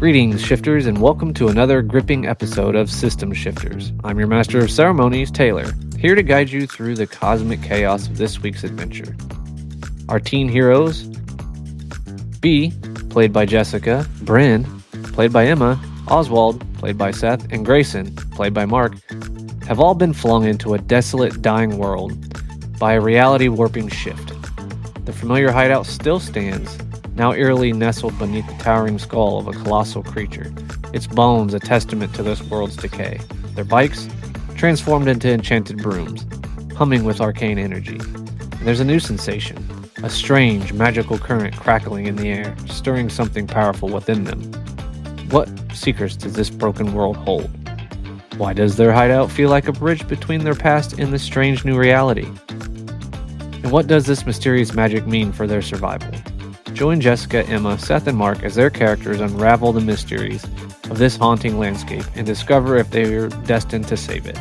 Greetings, Shifters, and welcome to another gripping episode of System Shifters. I'm your Master of Ceremonies, Taylor, here to guide you through the cosmic chaos of this week's adventure. Our teen heroes, B, played by Jessica, Bryn, played by Emma, Oswald, played by Seth, and Grayson, played by Mark, have all been flung into a desolate, dying world by a reality-warping shift. The familiar hideout still stands, now eerily nestled beneath the towering skull of a colossal creature, its bones a testament to this world's decay, their bikes transformed into enchanted brooms, humming with arcane energy. And there's a new sensation, a strange, magical current crackling in the air, stirring something powerful within them. What secrets does this broken world hold? Why does their hideout feel like a bridge between their past and this strange new reality? And what does this mysterious magic mean for their survival? Join Jessica, Emma, Seth, and Mark as their characters unravel the mysteries of this haunting landscape and discover if they are destined to save it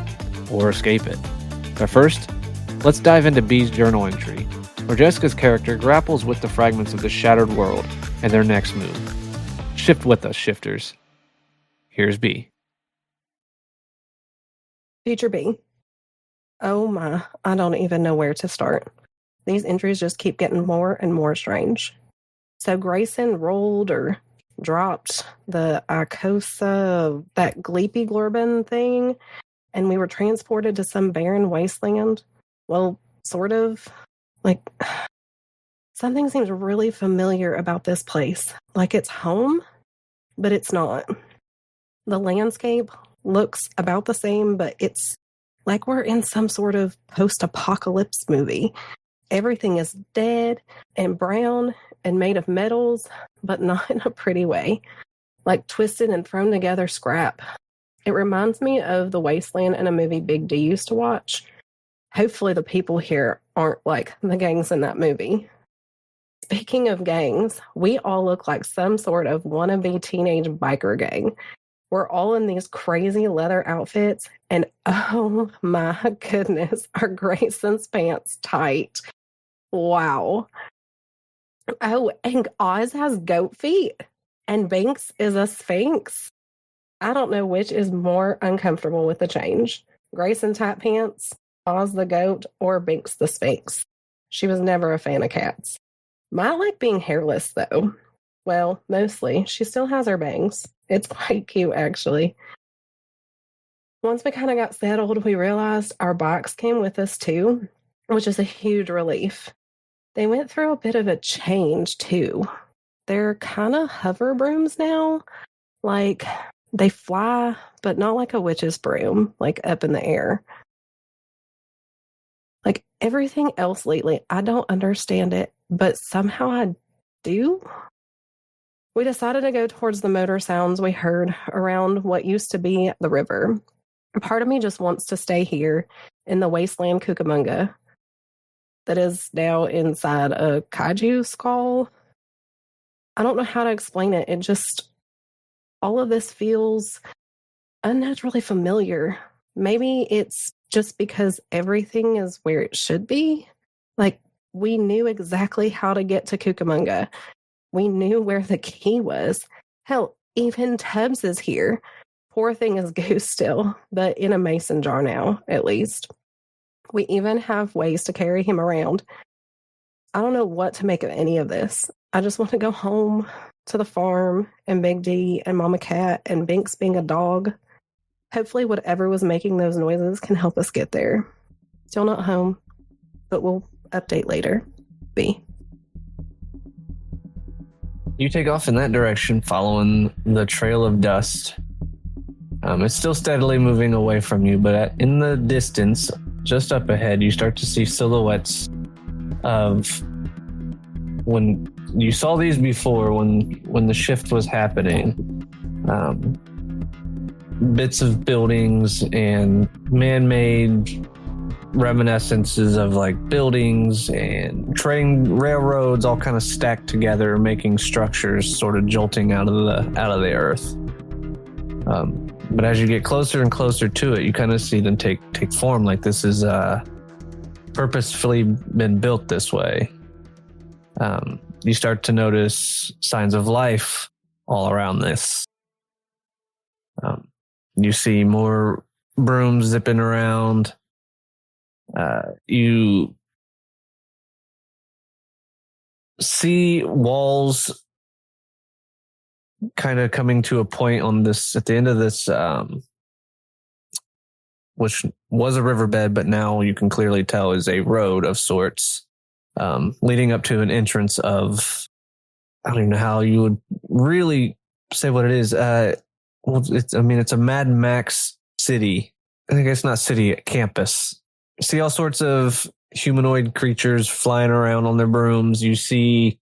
or escape it. But first, let's dive into B's journal entry, where Jessica's character grapples with the fragments of the shattered world and their next move. Shift with us, Shifters. Here's B. Future B. Oh my, I don't even know where to start. These entries just keep getting more and more strange. So Grayson rolled or dropped the Icosa, that Gleepy Glorbin thing, and we were transported to some barren wasteland. Well, sort of. Like, something seems really familiar about this place. Like it's home, but it's not. The landscape looks about the same, but it's like we're in some sort of post-apocalypse movie. Everything is dead and brown and made of metals, but not in a pretty way. Like twisted and thrown together scrap. It reminds me of the wasteland in a movie Big D used to watch. Hopefully the people here aren't like the gangs in that movie. Speaking of gangs, we all look like some sort of wannabe teenage biker gang. We're all in these crazy leather outfits, and oh my goodness, are Grayson's pants tight. Wow. Oh, and Oz has goat feet, and Binks is a sphinx. I don't know which is more uncomfortable with the change. Grayson tight pants, Oz the goat, or Binks the sphinx. She was never a fan of cats. Might like being hairless, though. Well, mostly. She still has her bangs. It's quite cute, actually. Once we kind of got settled, we realized our bikes came with us, too, which is a huge relief. They went through a bit of a change, too. They're kind of hover brooms now. Like, they fly, but not like a witch's broom, like up in the air. Like, everything else lately, I don't understand it, but somehow I do. We decided to go towards the motor sounds we heard around what used to be the river. Part of me just wants to stay here in the wasteland Cucamonga that is now inside a kaiju skull. I don't know how to explain it. It just, all of this feels unnaturally familiar. Maybe it's just because everything is where it should be. Like, we knew exactly how to get to Cucamonga. We knew where the key was. Hell, even Tubbs is here. Poor thing is Goose still, but in a mason jar now, at least. We even have ways to carry him around. I don't know what to make of any of this. I just want to go home to the farm and Big D and Mama Cat and Binks being a dog. Hopefully whatever was making those noises can help us get there. Still not home, but we'll update later. B. You take off in that direction, following the trail of dust. It's still steadily moving away from you, but in the distance, just up ahead, you start to see silhouettes of when you saw these before, when the shift was happening. Bits of buildings and man-made reminiscences of like buildings and train railroads all kind of stacked together, making structures sort of jolting out of the earth. But as you get closer and closer to it, you kind of see them take form. Like this is purposefully been built this way. You start to notice signs of life all around this. You see more brooms zipping around. You see walls kind of coming to a point on this at the end of this, which was a riverbed, but now you can clearly tell is a road of sorts, leading up to an entrance of, I don't even know how you would really say what it is. It's a Mad Max city. I think it's not city, campus. You see all sorts of humanoid creatures flying around on their brooms. You see,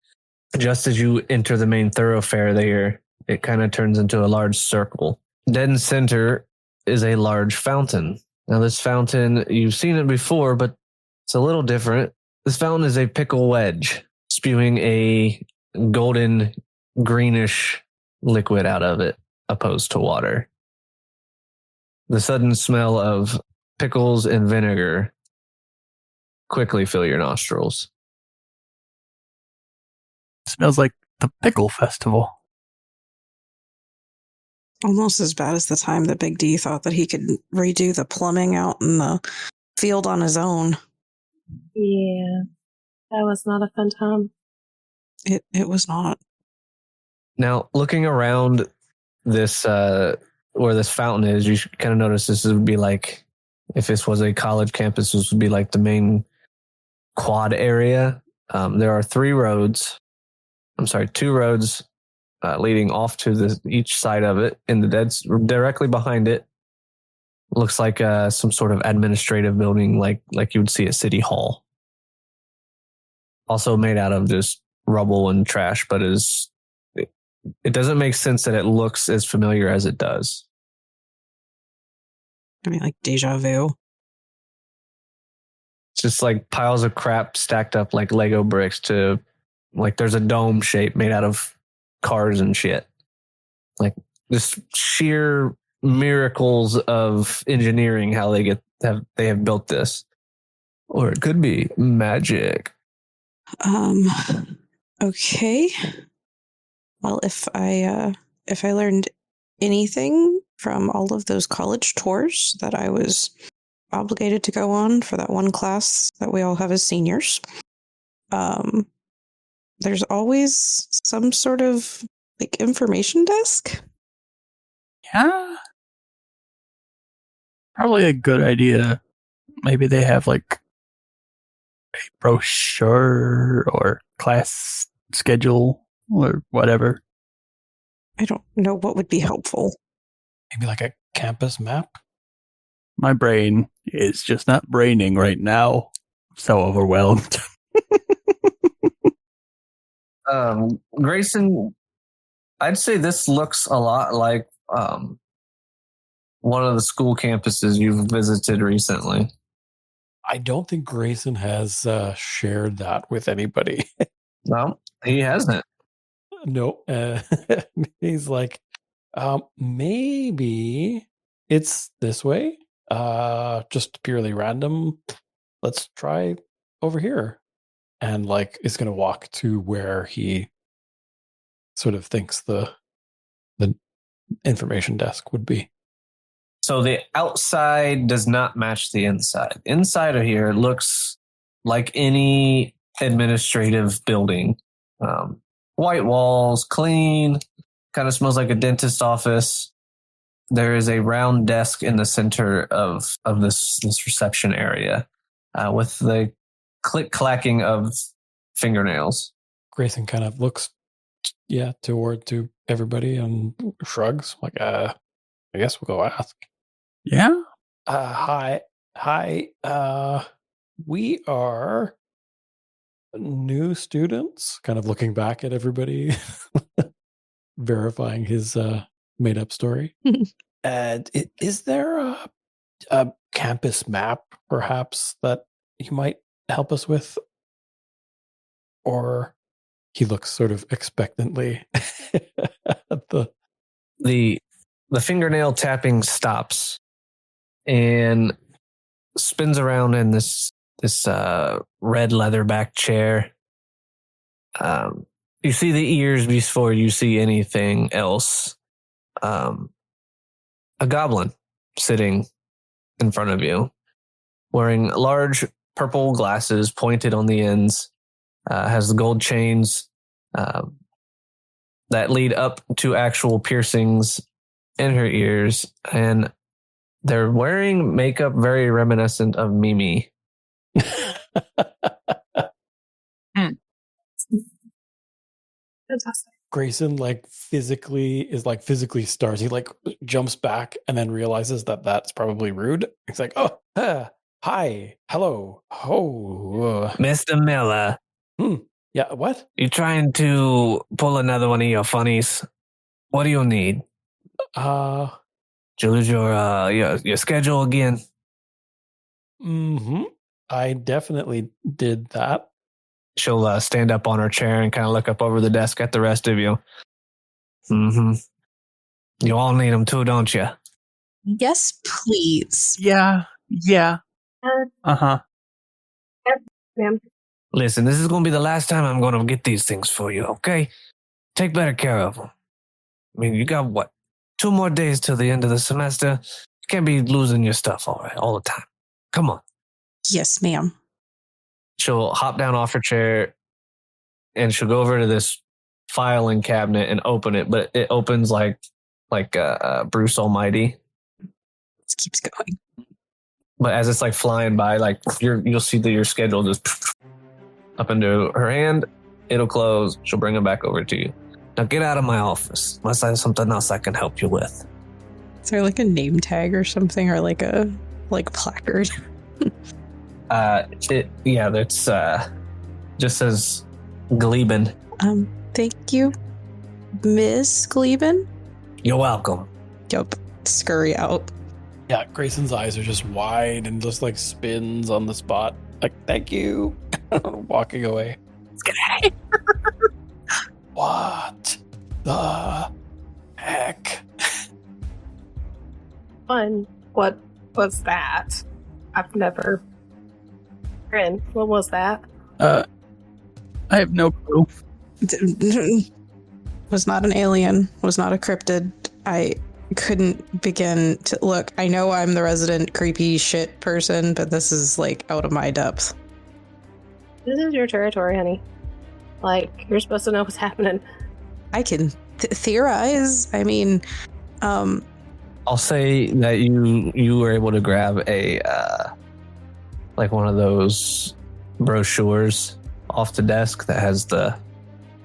just as you enter the main thoroughfare there, it kind of turns into a large circle. Dead in center is a large fountain. Now, this fountain, you've seen it before, but it's a little different. This fountain is a pickle wedge, spewing a golden greenish liquid out of it, opposed to water. The sudden smell of pickles and vinegar quickly fill your nostrils. Smells like the Pickle Festival. Almost as bad as the time that Big D thought that he could redo the plumbing out in the field on his own. Yeah, that was not a fun time. It was not. Now, looking around this, where this fountain is, you should kind of notice this would be like, if this was a college campus, this would be like the main quad area. There are two roads leading off to each side of it. In the directly behind it looks like some sort of administrative building, like you would see at City Hall. Also made out of just rubble and trash, but it doesn't make sense that it looks as familiar as it does. I mean, like deja vu. It's just like piles of crap stacked up like Lego bricks to, like, there's a dome shape made out of cars and shit. Like, just sheer miracles of engineering, how they have built this. Or it could be magic. Okay. Well, if I learned anything from all of those college tours that I was obligated to go on for that one class that we all have as seniors, there's always some sort of like information desk. Yeah. Probably a good idea. Maybe they have like a brochure or class schedule or whatever. I don't know what would be helpful. Maybe like a campus map? My brain is just not braining right now. I'm so overwhelmed. Grayson, I'd say this looks a lot like one of the school campuses you've visited recently. I don't think Grayson has shared that with anybody. No, he hasn't. No. He's like, maybe it's this way. Just purely random. Let's try over here. And like is going to walk to where he sort of thinks the information desk would be. So the outside does not match the inside. Inside of here looks like any administrative building. White walls, clean, kind of smells like a dentist's office. There is a round desk in the center of this reception area with the click-clacking of fingernails. Grayson kind of looks, to everybody and shrugs. Like, I guess we'll go ask. Yeah? Hi. We are new students, kind of looking back at everybody, verifying his made-up story. And is there a campus map, perhaps, that you might help us with? Or he looks sort of expectantly at the fingernail tapping stops and spins around in this red leatherback chair. You see the ears before you see anything else. a goblin sitting in front of you, wearing large purple glasses pointed on the ends, has the gold chains that lead up to actual piercings in her ears, and they're wearing makeup very reminiscent of Mimi. Fantastic. Grayson physically starts. He like jumps back and then realizes that that's probably rude. He's like, "Oh, hi, hello, oh, Mr. Miller, yeah, what? you trying to pull another one of your funnies? What do you need? Did you lose your schedule again? I definitely did that. She'll stand up on her chair and kind of look up over the desk at the rest of you. Mm-hmm. You all need them too, don't you? Yes, please. Yeah. Uh-huh. Ma'am. Listen, this is going to be the last time I'm going to get these things for you, okay? Take better care of them. I mean, you got, 2 more days till the end of the semester? You can't be losing your stuff all the time. Come on. Yes, ma'am. She'll hop down off her chair and she'll go over to this filing cabinet and open it, but it opens like Bruce Almighty. It keeps going. But as it's like flying by, like you'll see that your schedule just up into her hand. It'll close. She'll bring it back over to you. Now get out of my office unless I have something else I can help you with. Is there like a name tag or something, or like a placard? That's just says Gleben. Thank you, Miss Gleben. You're welcome. Yup. Scurry out. Yeah, Grayson's eyes are just wide and just like spins on the spot. Like, thank you. Walking away. Let's get out of here. What the heck? Fun. What was that? I've never. Rin, what was that? I have no clue. Was not an alien. Was not a cryptid. I couldn't begin to look. I know I'm the resident creepy shit person, but this is like out of my depth. This is your territory, honey. Like, you're supposed to know what's happening. I can theorize. I mean, I'll say that you were able to grab a like one of those brochures off the desk that has the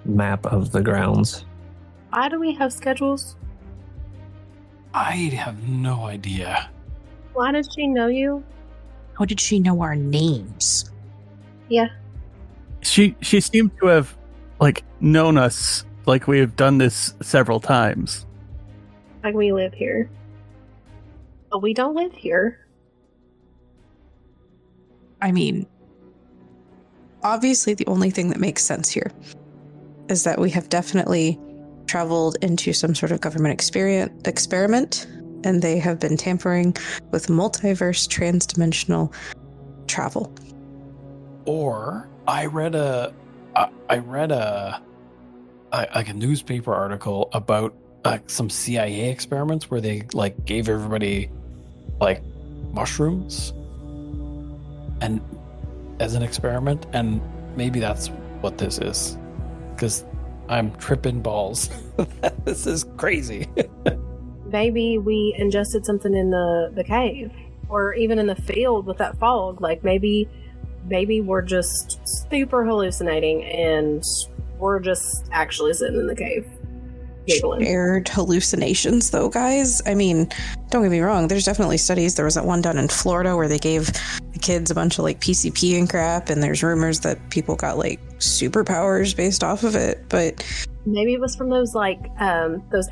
map of the grounds. Why do we have schedules? I have no idea. Why did she know you? how did she know our names? Yeah. She seemed to have known us, like we have done this several times. Like we live here. But we don't live here. I mean, obviously the only thing that makes sense here is that we have definitely traveled into some sort of government experiment, and they have been tampering with multiverse transdimensional travel. Or I read a newspaper article about some CIA experiments where they gave everybody mushrooms and as an experiment, and maybe that's what this is, because I'm tripping balls. This is crazy. Maybe we ingested something in the cave, or even in the field with that fog. Maybe we're just super hallucinating and we're just actually sitting in the cave giggling. Shared hallucinations, though, guys. I mean, don't get me wrong, there's definitely studies. There was that one done in Florida where they gave the kids a bunch of PCP and crap, and there's rumors that people got superpowers based off of it. But maybe it was from those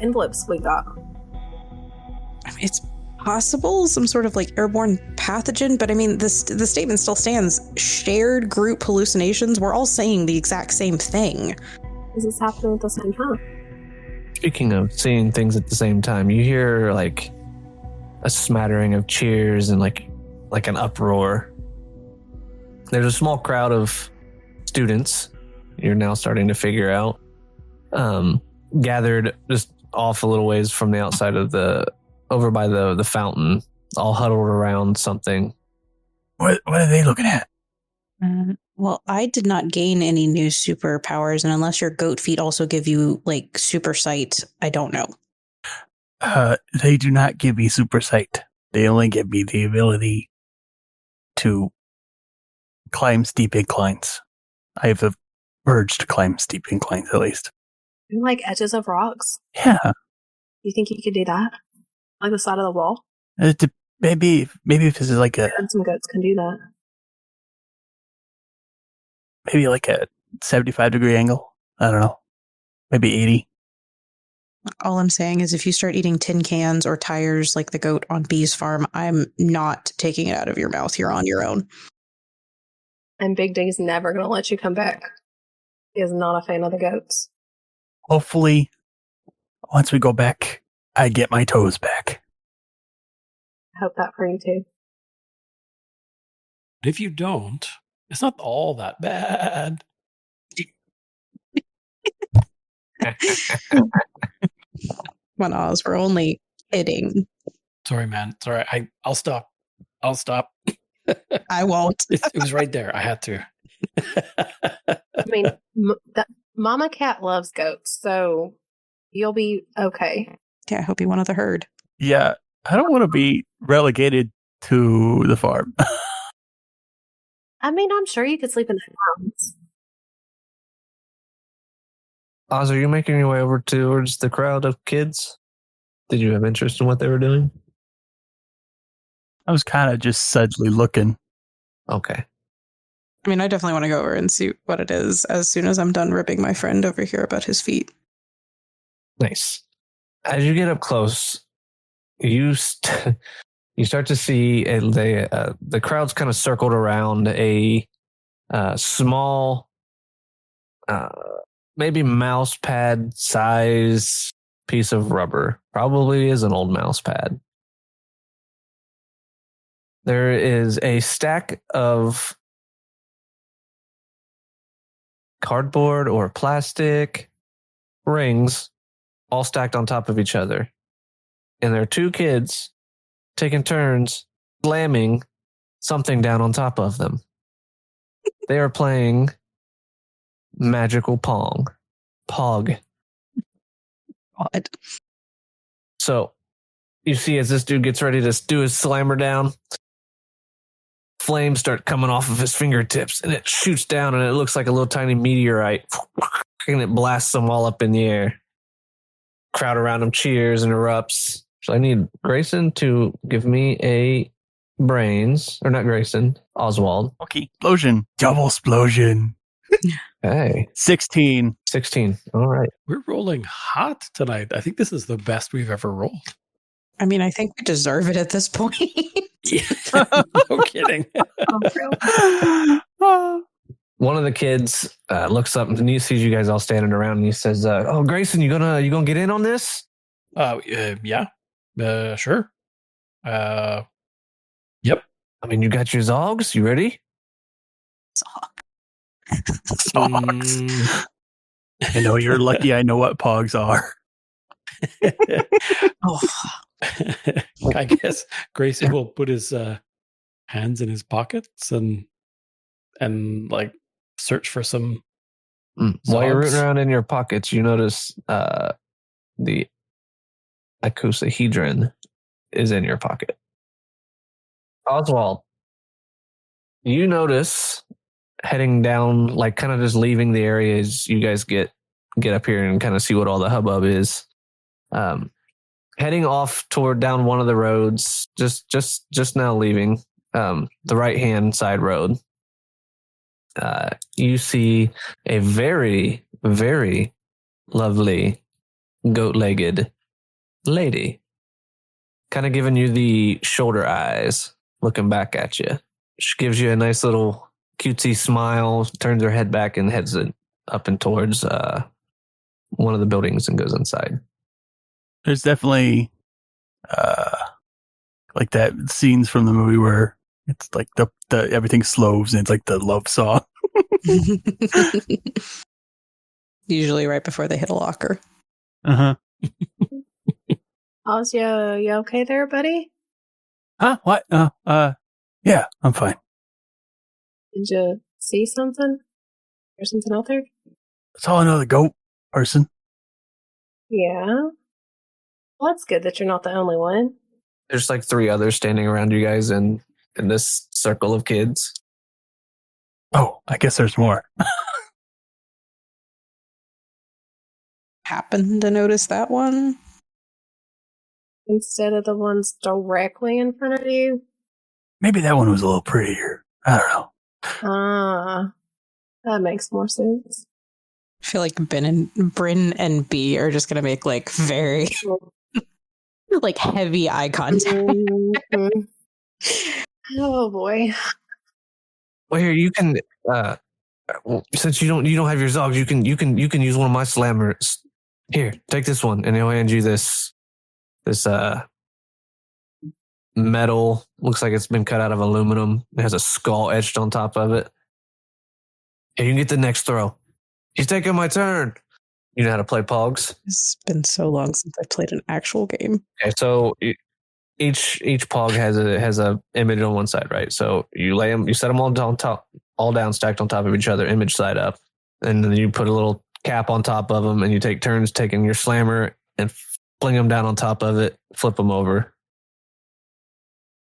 envelopes we got. I mean, it's possible, some sort of airborne pathogen, but I mean, the statement still stands. Shared group hallucinations. We're all saying the exact same thing. Is this happening at the same time? Speaking of seeing things at the same time, you hear a smattering of cheers and like an uproar. There's a small crowd of students, you're now starting to figure out, gathered just off a little ways from the outside of the over by the fountain, all huddled around something. What are they looking at? Well, I did not gain any new superpowers, and unless your goat feet also give you like super sight, I don't know. They do not give me super sight. They only give me the ability to climb steep inclines. I have the urge to climb steep inclines, at least. Like edges of rocks. Yeah. You think you could do that? Like the side of the wall? Maybe if this is like And some goats can do that. maybe like a 75-degree angle. I don't know. Maybe 80. All I'm saying is if you start eating tin cans or tires like the goat on Bee's farm, I'm not taking it out of your mouth. You're on your own. And Big D's never going to let you come back. He is not a fan of the goats. Hopefully, once we go back, I get my toes back. I hope that for you too. But if you don't, it's not all that bad. Come on, Oz, we're only kidding. Sorry, man. Sorry. I'll stop. I won't. It was right there. I had to. I mean, Mama Cat loves goats, so you'll be okay. Yeah, I hope you're one of the herd. Yeah, I don't want to be relegated to the farm. I mean, I'm sure you could sleep in the house. Oz, are you making your way over towards the crowd of kids? Did you have interest in what they were doing? I was kind of just suddenly looking. Okay. I mean, I definitely want to go over and see what it is as soon as I'm done ripping my friend over here about his feet. Nice. As you get up close, you start to see the crowd's kind of circled around a small, maybe mouse pad size piece of rubber. Probably is an old mouse pad. There is a stack of cardboard or plastic rings all stacked on top of each other. And there are two kids taking turns slamming something down on top of them. They are playing magical Pog. God. So you see as this dude gets ready to do his slammer down, flames start coming off of his fingertips and it shoots down and it looks like a little tiny meteorite and it blasts them all up in the air. Crowd around him cheers and erupts. So I need Grayson to give me a brains, or not Grayson, Oswald. Okay. Explosion. Double explosion. Hey. 16. 16. All right. We're rolling hot tonight. I think this is the best we've ever rolled. I mean, I think we deserve it at this point. Yeah, no kidding. One of the kids looks up and he sees you guys all standing around and he says, "Oh, Grayson, you gonna get in on this?" Yeah. Sure. Yep. I mean, you got your Zogs. You ready? Pogs. I know you're lucky I know what Pogs are. Oh. I guess Grayson will put his hands in his pockets and like search for some. While you're rooting Zogs. around in your pockets, you notice the icosahedron is in your pocket. Oswald, you notice heading down, like kind of just leaving the area as you guys get up here and kind of see what all the hubbub is. Heading off toward down one of the roads, just now leaving the right hand side road. You see a very, very lovely goat-legged lady, kind of giving you the shoulder eyes, looking back at you. She gives you a nice little cutesy smile, turns her head back and heads up and towards one of the buildings and goes inside. There's definitely like that scenes from the movie where it's like the everything slows and it's like the love song. Usually right before they hit a locker. Uh-huh. Oz, you okay there, buddy? Huh? What? Yeah, I'm fine. Did you see something? There's something out there? Saw another goat person. Yeah. Well, that's good that you're not the only one. There's like 3 others standing around you guys in this circle of kids. Oh, I guess there's more. Happened to notice that one. Instead of the ones directly in front of you. Maybe that one was a little prettier. I don't know. Ah, that makes more sense. I feel like Bryn and B are just gonna make like very like heavy eye contact. Mhm. Oh boy. Well, here you can. Well, since you don't have your Zogs, you can use one of my slammers. Here, take this one, and he'll hand you this metal. Looks like it's been cut out of aluminum. It has a skull etched on top of it. Here, you can get the next throw. He's taking my turn. You know how to play Pogs? It's been so long since I played an actual game. Okay, so each Pog has a image on one side, right? So you set them all on top, all down, stacked on top of each other, image side up, and then you put a little cap on top of them, and you take turns taking your slammer and fling them down on top of it, flip them over.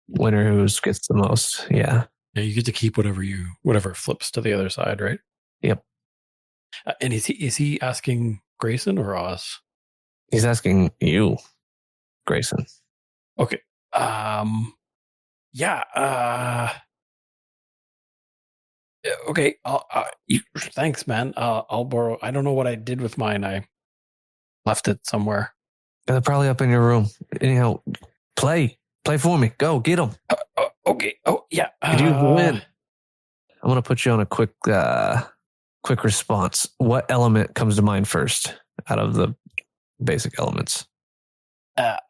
Winner who gets the most. Yeah. Yeah, you get to keep whatever flips to the other side, right? Yep. And is he asking Grayson or Oz? He's asking you, Grayson. Okay. Yeah. Okay. Thanks, man. I'll borrow. I don't know what I did with mine. I left it somewhere. They're probably up in your room. Anyhow, play for me. Go get them. Okay. Oh yeah. You win. I'm gonna put you on a quick response. What element comes to mind first out of the basic elements?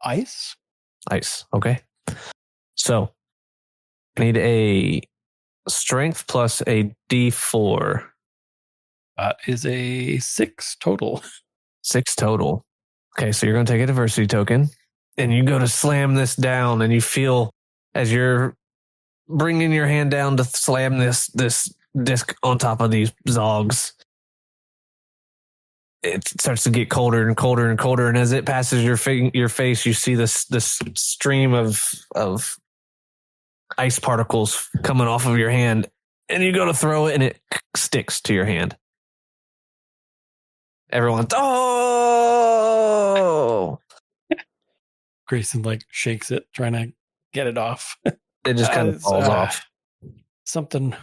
Ice. Ice. Okay. So I need a strength plus a D4. That is a 6 total. 6 total. Okay, so you're going to take a diversity token and you go to slam this down, and you feel as you're bringing your hand down to slam this disc on top of these Zogs, it starts to get colder and colder and colder. And as it passes your face, you see this stream of ice particles coming off of your hand, and you go to throw it and it sticks to your hand. Everyone, oh! Grayson like shakes it, trying to get it off. It just kind of falls off. Something.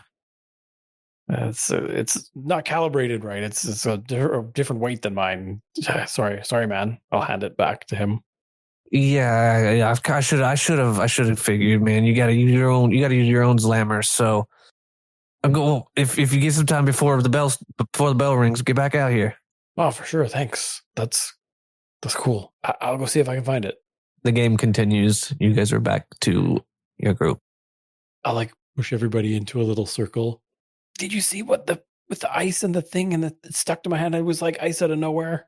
It's not calibrated right. It's a different weight than mine. Sorry, man. I'll hand it back to him. Yeah. I should have figured, man. You gotta use your own slammer. So I'm going. If you get some time before the bell rings, get back out here. Oh, for sure. Thanks. That's cool. I'll go see if I can find it. The game continues. You guys are back to your group. I'll like push everybody into a little circle. Did you see what with the ice and the thing and it stuck to my hand? It was like ice out of nowhere.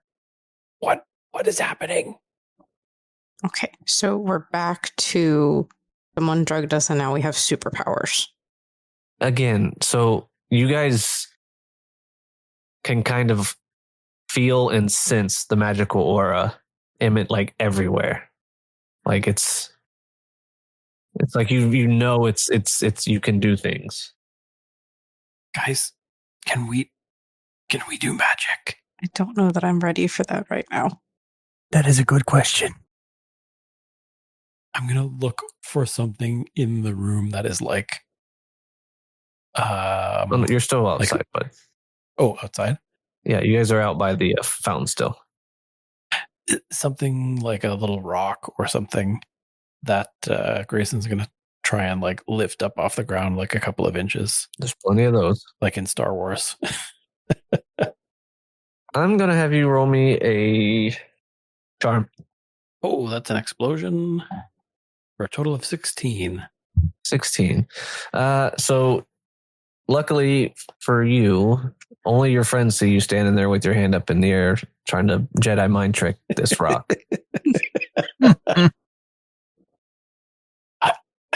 What is happening? Okay, so we're back to someone drugged us and now we have superpowers. Again, so you guys can kind of feel and sense the magical aura emit like everywhere. Like it's like you know it's you can do things. Guys, can we do magic? I don't know that I'm ready for that right now. That is a good question. I'm gonna look for something in the room that is like you're still outside, bud. Oh, outside? Yeah, you guys are out by the fountain still. Something like a little rock or something that Grayson's gonna try and like lift up off the ground like a couple of inches. There's plenty of those. Like in Star Wars. I'm gonna have you roll me a charm. Oh, that's an explosion for a total of 16. 16. So luckily for you, only your friends see you standing there with your hand up in the air trying to Jedi mind trick this rock.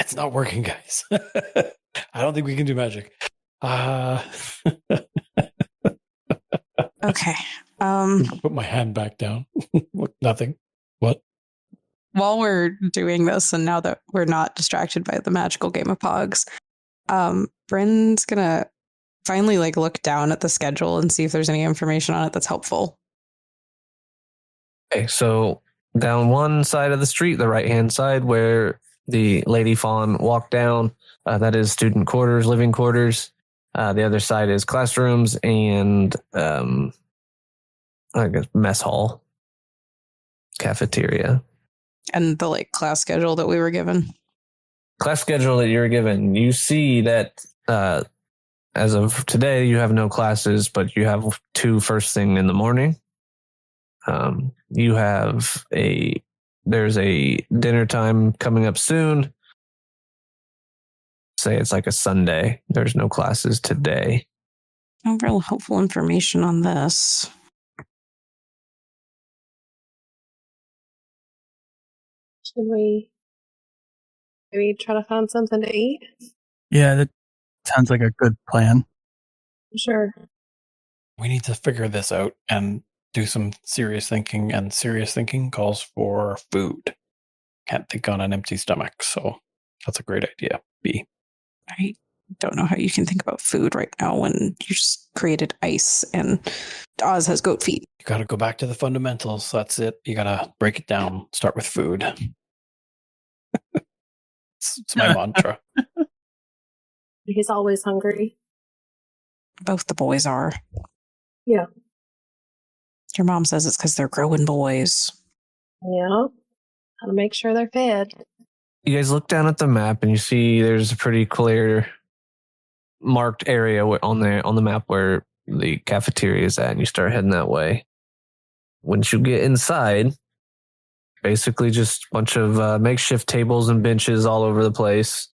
It's not working, guys. I don't think we can do magic. Okay. Put my hand back down. Nothing. What? While we're doing this, and now that we're not distracted by the magical game of Pogs, Bryn's gonna finally look down at the schedule and see if there's any information on it that's helpful. Okay, so down one side of the street, the right-hand side where the Lady Fawn walked down, that is student quarters, living quarters. The other side is classrooms and I guess mess hall, cafeteria. And the class schedule that we were given. Class schedule that you're given, you see that as of today, you have no classes, but you have 2 first thing in the morning. You have there's a dinner time coming up soon. Say it's like a Sunday. There's no classes today. No real helpful information on this. Should we maybe try to find something to eat? Yeah, that sounds like a good plan. Sure. We need to figure this out and do some serious thinking, and serious thinking calls for food. Can't think on an empty stomach, so that's a great idea. B. I don't know how you can think about food right now when you just created ice and Oz has goat feet. You got to go back to the fundamentals. That's it. You got to break it down. Start with food. It's my mantra. He's always hungry. Both the boys are. Yeah. Your mom says it's because they're growing boys. Yeah. Gotta make sure they're fed. You guys look down at the map and you see there's a pretty clear marked area on the map where the cafeteria is at, and you start heading that way. Once you get inside, basically just a bunch of makeshift tables and benches all over the place,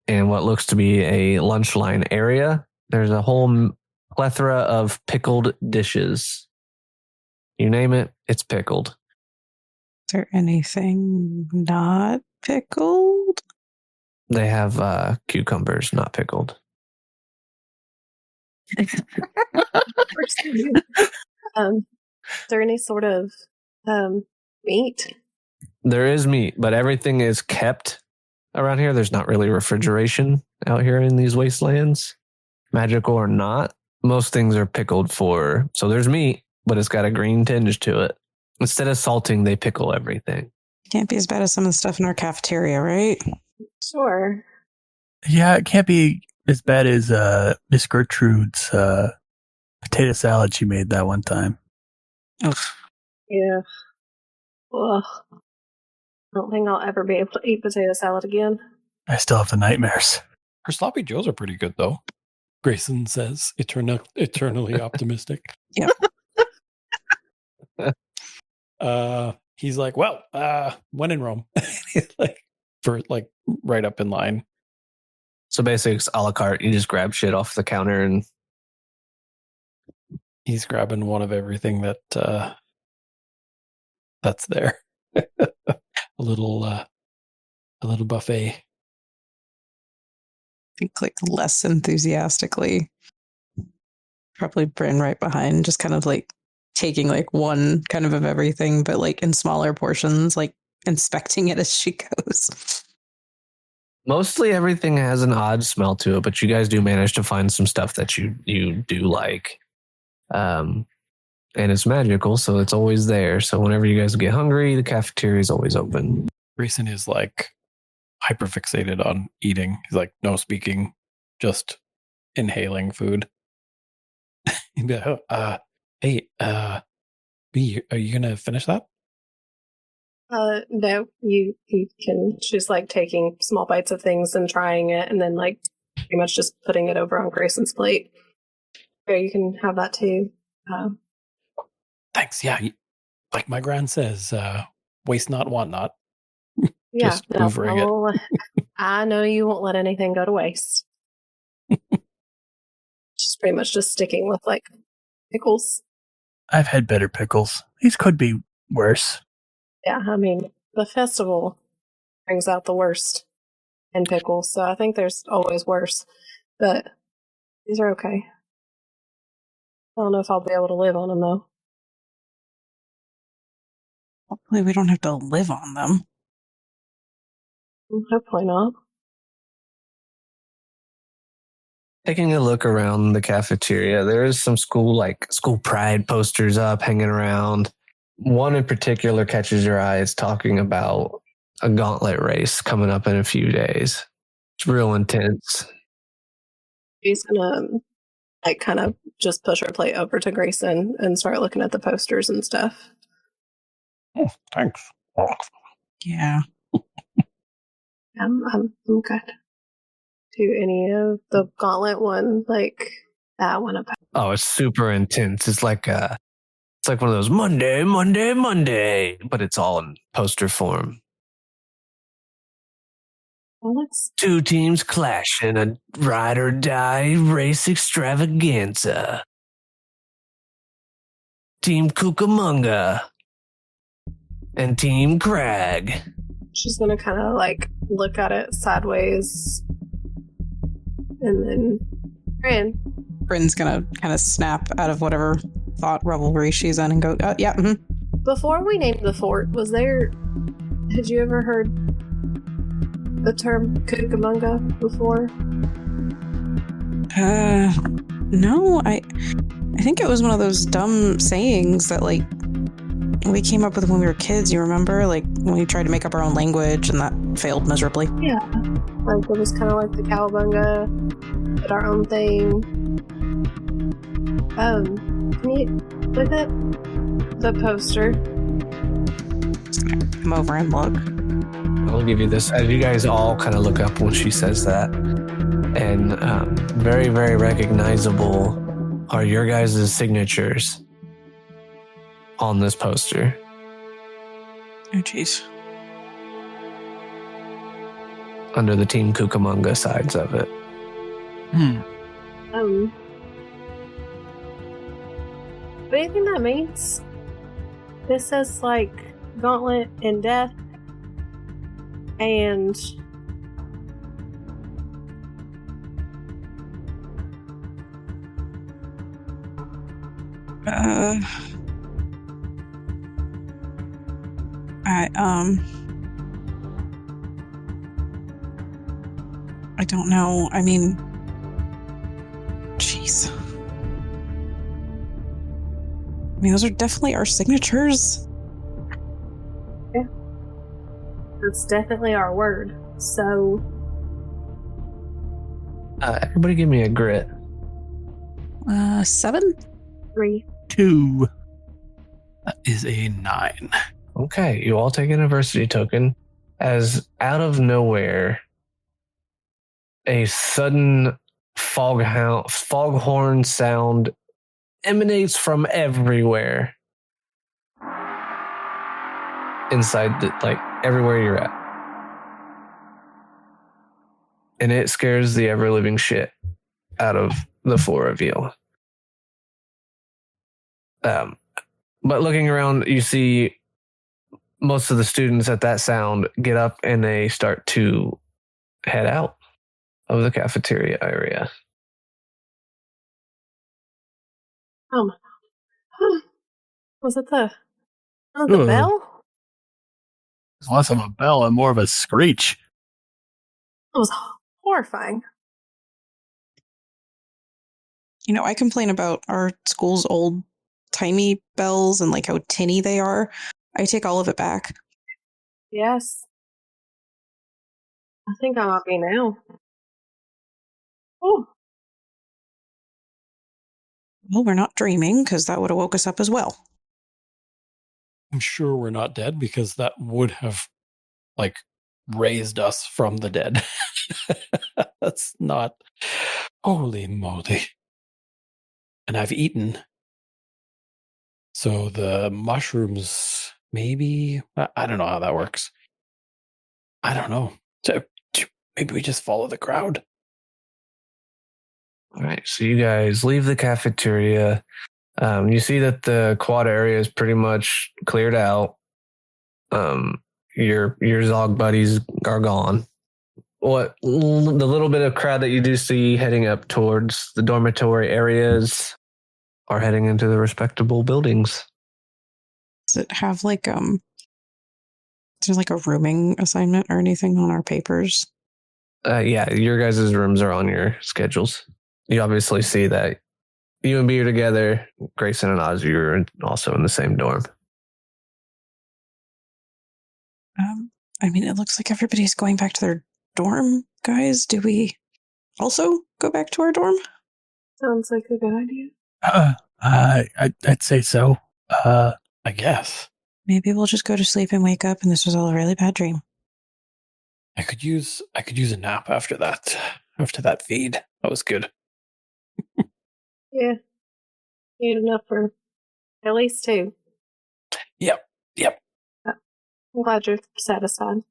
and what looks to be a lunch line area. There's a whole plethora of pickled dishes. You name it, it's pickled. Is there anything not pickled? They have cucumbers, not pickled. Is there any sort of meat? There is meat, but everything is kept around here. There's not really refrigeration out here in these wastelands. Magical or not, most things are pickled for. So there's meat, but it's got a green tinge to it. Instead of salting, they pickle everything. Can't be as bad as some of the stuff in our cafeteria, right? Sure. Yeah, it can't be as bad as Miss Gertrude's potato salad she made that one time. Ugh. Yeah. Ugh. I don't think I'll ever be able to eat potato salad again. I still have the nightmares. Her sloppy joes are pretty good, though. Grayson says, eternally optimistic. Yep. He's like, well, when in Rome. Right up in line. So basically, it's a la carte. You just grab shit off the counter, and he's grabbing one of everything that's there. a little buffet. I think less enthusiastically. Probably Bryn right behind, just kind of taking one kind of everything, but in smaller portions, inspecting it as she goes. mostly everything has an odd smell to it, but you guys do manage to find some stuff that you do like. And it's magical, so it's always there. So whenever you guys get hungry, the cafeteria is always open. Grayson is hyper fixated on eating. He's no speaking, just inhaling food. He'd be like, hey, B, are you gonna finish that? No, you can. She's taking small bites of things and trying it, and then pretty much just putting it over on Grayson's plate. Yeah, you can have that too. Thanks. Yeah, like my gran says, waste not, want not. Yeah, Just hoovering it. I know you won't let anything go to waste. She's pretty much just sticking with pickles. I've had better pickles. These could be worse. Yeah, I mean, the festival brings out the worst. and Pickles, so I think there's always worse. But these are okay. I don't know if I'll be able to live on them, though. Hopefully we don't have to live on them. Hopefully not. Taking a look around the cafeteria, there is some school pride posters up hanging around. One in particular catches your eye. It's talking about a gauntlet race coming up in a few days. It's real intense. She's gonna kind of just push her plate over to Grayson and start looking at the posters and stuff. Oh, thanks. Yeah. I'm good. Do any of the gauntlet one, like that one about? Oh, it's super intense. It's like one of those Monday, but it's all in poster form. Well, let's 2 teams clash in a ride or die race extravaganza. Team Cucamonga and Team Crag. She's gonna kind of look at it sideways, and then Bryn's gonna kind of snap out of whatever thought revelry she's in and go, yeah. Mm-hmm. Before we named the fort, had you ever heard the term Cucamonga before? No, I think it was one of those dumb sayings that we came up with when we were kids, you remember? Like when we tried to make up our own language and that failed miserably. Yeah. It was kind of like the cowabunga, did our own thing. Can you look at the poster? Just gonna come over and look. I'll give you this. As you guys all kind of look up when she says that, and very, very recognizable are your guys' signatures on this poster. Oh, jeez. Under the Team Cucamonga sides of it. What do you think that means? This says gauntlet and death, and I don't know. I mean, jeez. I mean, those are definitely our signatures. Yeah. That's definitely our word. So, everybody give me a grit. 7? 3. 2. That is a 9. Okay, you all take an adversity token as out of nowhere, a sudden foghorn sound emanates from everywhere inside everywhere you're at, and it scares the ever living shit out of the 4 of you. But looking around, you see most of the students at that sound get up and they start to head out of the cafeteria area. Oh my god. Was it the bell? It's less of a bell and more of a screech. It was horrifying. You know, I complain about our school's old timey bells and how tinny they are. I take all of it back. Yes. I think I might be now. Oh. Well, we're not dreaming, because that would have woke us up as well. I'm sure we're not dead, because that would have raised us from the dead. That's not... Holy moly. And I've eaten. So the mushrooms, maybe... I don't know how that works. I don't know. So maybe we just follow the crowd. All right, so you guys leave the cafeteria. You see that the quad area is pretty much cleared out. Your Zog buddies are gone. the little bit of crowd that you do see heading up towards the dormitory areas are heading into the respectable buildings. Does it have like is there like a rooming assignment or anything on our papers? Yeah, your guys' rooms are on your schedules. You obviously see that you and B are together. Grayson and Ozzy are also in the same dorm. I mean, it looks like everybody's going back to their dorm, guys. Do we also go back to our dorm? Sounds like a good idea. I'd say so. I guess. Maybe we'll just go to sleep and wake up and this was all a really bad dream. I could use a nap after that. After that feed. That was good. Yeah. Need enough for at least 2. Yep. I'm glad you're satisfied.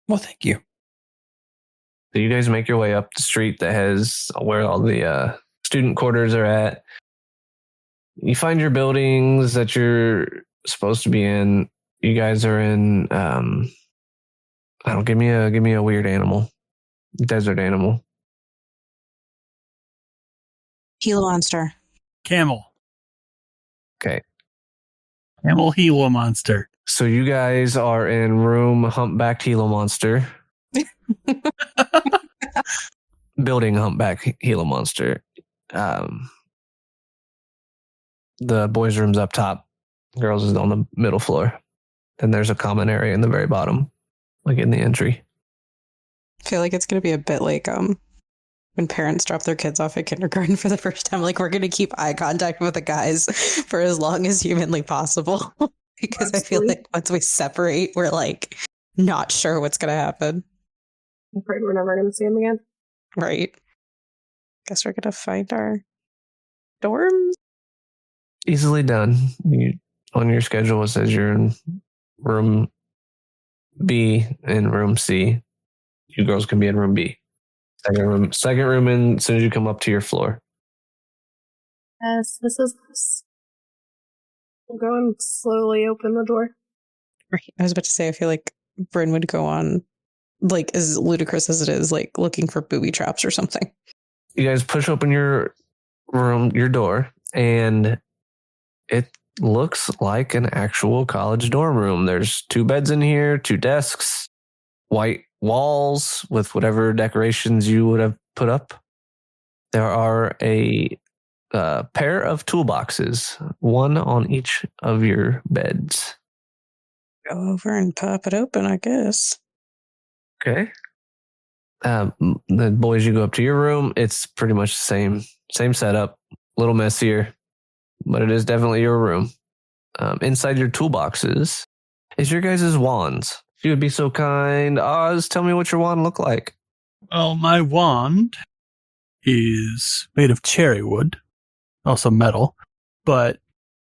Well, thank you. So you guys make your way up the street that has where all the student quarters are at. You find your buildings that you're supposed to be in. You guys are in. Give me a weird animal, desert animal. Gila monster. Camel. Okay. Camel Gila monster. So you guys are in room humpback Gila monster. Building humpback Gila monster. The boys' room's up top. Girls is on the middle floor. Then there's a common area in the very bottom, like in the entry. I feel like it's going to be a bit like when parents drop their kids off at kindergarten for the first time. Like, we're going to keep eye contact with the guys for as long as humanly possible. Because I feel like once we separate, we're like not sure what's going to happen. I'm afraid we're never going to see him again. Right. Guess we're going to find our dorms. Easily done. On your schedule, it says you're in room B and room C. You girls can be in room B. Second room in as soon as you come up to your floor. Yes, this is us. We'll go and slowly open the door. Right. I was about to say, I feel like Bryn would go on, like, as ludicrous as it is, like looking for booby traps or something. You guys push open your room, your door, and it looks like an actual college dorm room. There's 2 beds in here, 2 desks, white walls with whatever decorations you would have put up. There are a pair of toolboxes, one on each of your beds. Go over and pop it open, I guess. Okay. The boys, you go up to your room. It's pretty much the same setup, a little messier, but it is definitely your room. Inside your toolboxes is your guys' wands. If you would be so kind, Oz, tell me what your wand look like. Well, my wand is made of cherry wood, also metal, but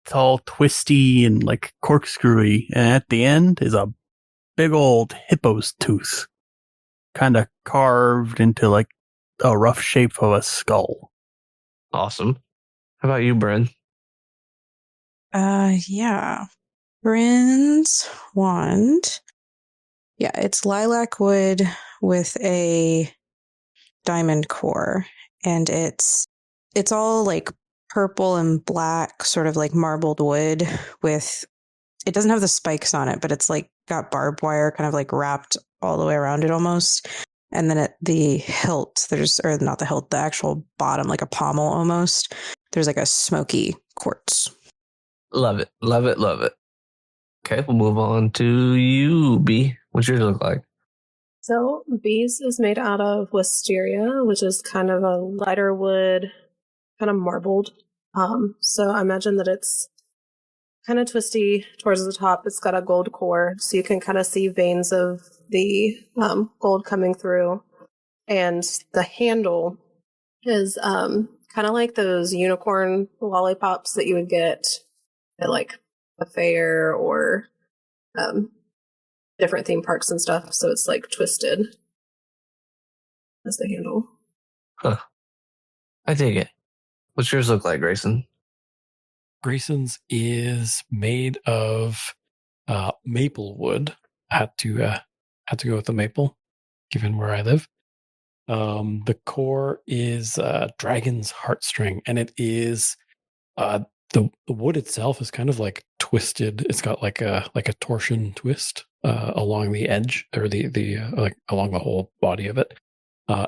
it's all twisty and like corkscrewy, and at the end is a big old hippo's tooth, kind of carved into like a rough shape of a skull. Awesome. How about you, Bryn? Yeah. Bryn's wand. Yeah, it's lilac wood with a diamond core, and it's all like purple and black, sort of like marbled wood with, it doesn't have the spikes on it, but it's like got barbed wire kind of like wrapped all the way around it almost. And then at the hilt, or not the hilt, the actual bottom, like a pommel almost, there's like a smoky quartz. Love it. Love it. Love it. Okay, we'll move on to you, B. What's yours look like? So, B's is made out of wisteria, which is kind of a lighter wood, kind of marbled. So I imagine that it's kind of twisty towards the top. It's got a gold core, so you can kind of see veins of the gold coming through. And the handle is kind of like those unicorn lollipops that you would get at like a fair or different theme parks and stuff. So it's like twisted as the handle. Huh. I take it. What's yours look like, Grayson? Grayson's is made of maple wood. Had to go with the maple. given where I live. The core is dragon's heartstring, and it is the wood itself is kind of like twisted. It's got like a torsion twist along the edge, or the like along the whole body of it,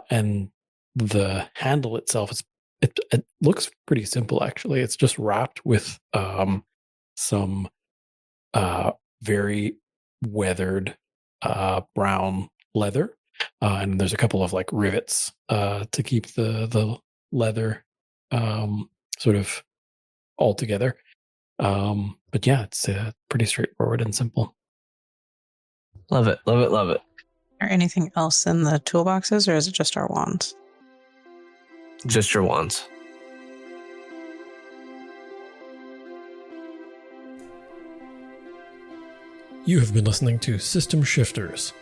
and the handle itself it looks pretty simple actually. It's just wrapped with some very weathered brown leather, and there's a couple of like rivets to keep the leather sort of all together. But yeah, it's pretty straightforward and simple. Love it, love it, love it. Or anything else in the toolboxes, or is it just our wands? Just your wands. You have been listening to System Shifters,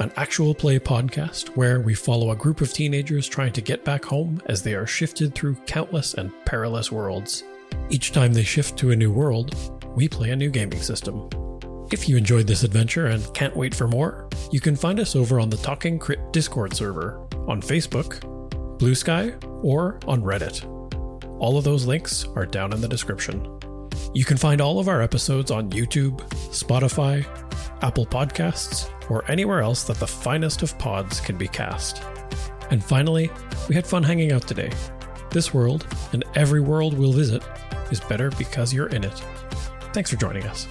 an actual play podcast where we follow a group of teenagers trying to get back home as they are shifted through countless and perilous worlds. Each time they shift to a new world, we play a new gaming system. If you enjoyed this adventure and can't wait for more, you can find us over on the Talking Crit Discord server, on Facebook, Blue Sky, or on Reddit. All of those links are down in the description. You can find all of our episodes on YouTube, Spotify, Apple Podcasts, or anywhere else that the finest of pods can be cast. And finally, we had fun hanging out today. This world, and every world we'll visit, is better because you're in it. Thanks for joining us.